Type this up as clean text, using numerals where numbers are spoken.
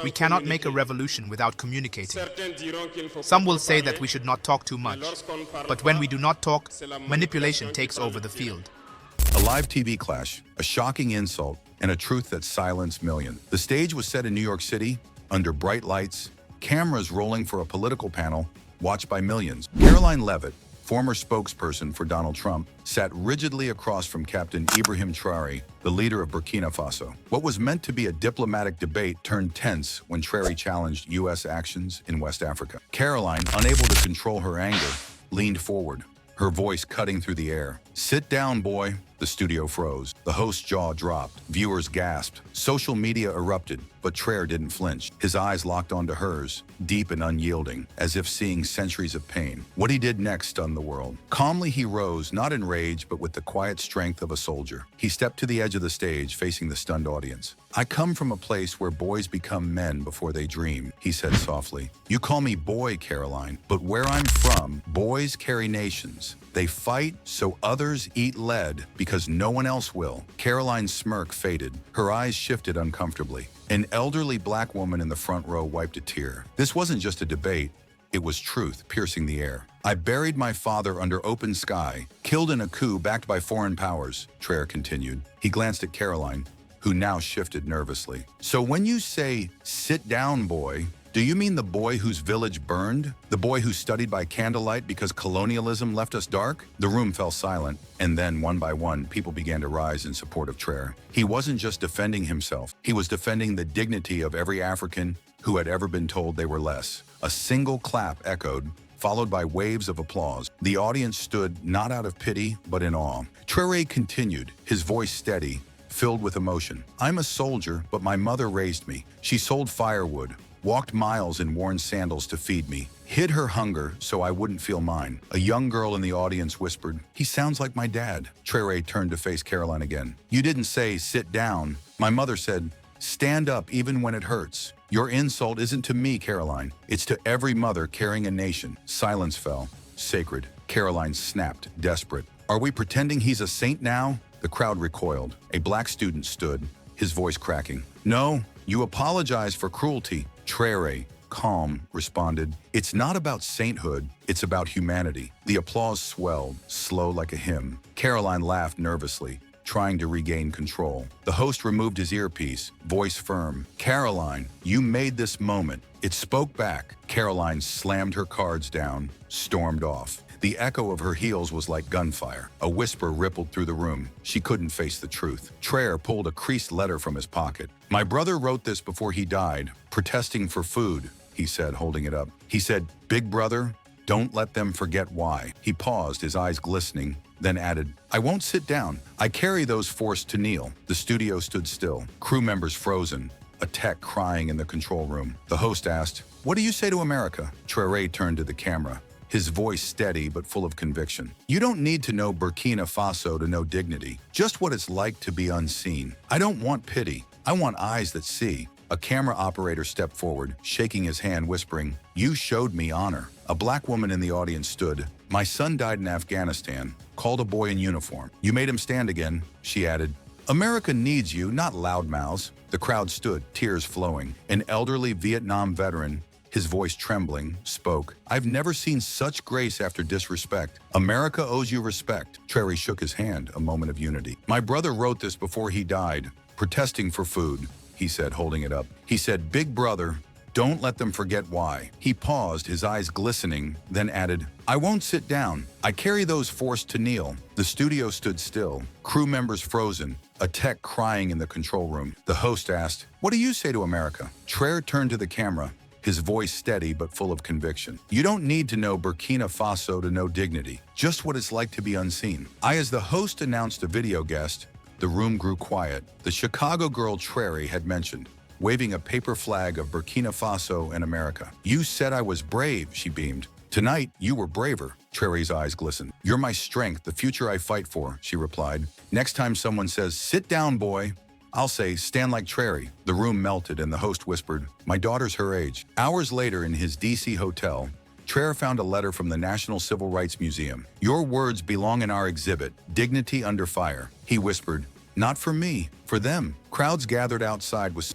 We cannot make a revolution without communicating. Some will say that we should not talk too much, but when we do not talk, manipulation takes over the field. A live TV clash, a shocking insult, and a truth that silenced millions. The stage was set in New York City, under bright lights, cameras rolling for a political panel watched by millions. Karoline Leavitt, former spokesperson for Donald Trump, sat rigidly across from Captain Ibrahim Traoré, the leader of Burkina Faso. What was meant to be a diplomatic debate turned tense when Traoré challenged U.S. actions in West Africa. Karoline, unable to control her anger, leaned forward, her voice cutting through the air. "Sit down, boy." The studio froze. The host's jaw dropped. Viewers gasped. Social media erupted, but Traoré didn't flinch. His eyes locked onto hers, deep and unyielding, as if seeing centuries of pain. What he did next stunned the world. Calmly he rose, not in rage, but with the quiet strength of a soldier. He stepped to the edge of the stage, facing the stunned audience. "I come from a place where boys become men before they dream," he said softly. "You call me boy, Karoline, but where I'm from, boys carry nations. They fight so others eat lead because no one else will." Karoline's smirk faded. Her eyes shifted uncomfortably. An elderly black woman in the front row wiped a tear. This wasn't just a debate. It was truth piercing the air. "I buried my father under open sky, killed in a coup backed by foreign powers," Traoré continued. He glanced at Karoline, who now shifted nervously. "So when you say, 'sit down, boy,' do you mean the boy whose village burned? The boy who studied by candlelight because colonialism left us dark?" The room fell silent, and then, one by one, people began to rise in support of Traoré. He wasn't just defending himself. He was defending the dignity of every African who had ever been told they were less. A single clap echoed, followed by waves of applause. The audience stood not out of pity, but in awe. Traoré continued, his voice steady, filled with emotion. "I'm a soldier, but my mother raised me. She sold firewood, walked miles in worn sandals to feed me, hid her hunger so I wouldn't feel mine." A young girl in the audience whispered, "He sounds like my dad." Traoré turned to face Karoline again. "You didn't say, 'sit down.' My mother said, 'stand up even when it hurts.' Your insult isn't to me, Karoline. It's to every mother carrying a nation." Silence fell, sacred. Karoline snapped, desperate. "Are we pretending he's a saint now?" The crowd recoiled. A black student stood, his voice cracking. "No, you apologize for cruelty." Traoré, calm, responded, "It's not about sainthood, it's about humanity." The applause swelled, slow like a hymn. Karoline laughed nervously, trying to regain control. The host removed his earpiece, voice firm. "Karoline, you made this moment." It spoke back. Karoline slammed her cards down, stormed off. The echo of her heels was like gunfire. A whisper rippled through the room. She couldn't face the truth. Traoré pulled a creased letter from his pocket. "My brother wrote this before he died, protesting for food," he said, holding it up. He said, "Big brother, don't let them forget why." He paused, his eyes glistening, then added, "I won't sit down. I carry those forced to kneel." The studio stood still, crew members frozen, a tech crying in the control room. The host asked, "What do you say to America?" Traoré turned to the camera, his voice steady but full of conviction. "You don't need to know Burkina Faso to know dignity, just what it's like to be unseen. I don't want pity. I want eyes that see." A camera operator stepped forward, shaking his hand, whispering, "You showed me honor." A black woman in the audience stood. "My son died in Afghanistan, called a boy in uniform. You made him stand again," she added. "America needs you, not loudmouths." The crowd stood, tears flowing. An elderly Vietnam veteran, his voice trembling, spoke, "I've never seen such grace after disrespect. America owes you respect." Traoré shook his hand, a moment of unity. "My brother wrote this before he died, protesting for food," he said, holding it up. He said, "Big brother, don't let them forget why." He paused, his eyes glistening, then added, "I won't sit down. I carry those forced to kneel." The studio stood still, crew members frozen, a tech crying in the control room. The host asked, "What do you say to America?" Traoré turned to the camera, his voice steady but full of conviction. "You don't need to know Burkina Faso to know dignity, just what it's like to be unseen." As the host announced a video guest, the room grew quiet. The Chicago girl Traoré had mentioned, waving a paper flag of Burkina Faso and America. "You said I was brave," she beamed. "Tonight, you were braver." Traoré's eyes glistened. "You're my strength, the future I fight for," she replied. "Next time someone says, 'Sit down, boy,' I'll say, 'Stand like Traoré.'" The room melted and the host whispered, "My daughter's her age." Hours later in his D.C. hotel, Traoré found a letter from the National Civil Rights Museum. "Your words belong in our exhibit, Dignity Under Fire," he whispered, Not for me, for them. Crowds gathered outside with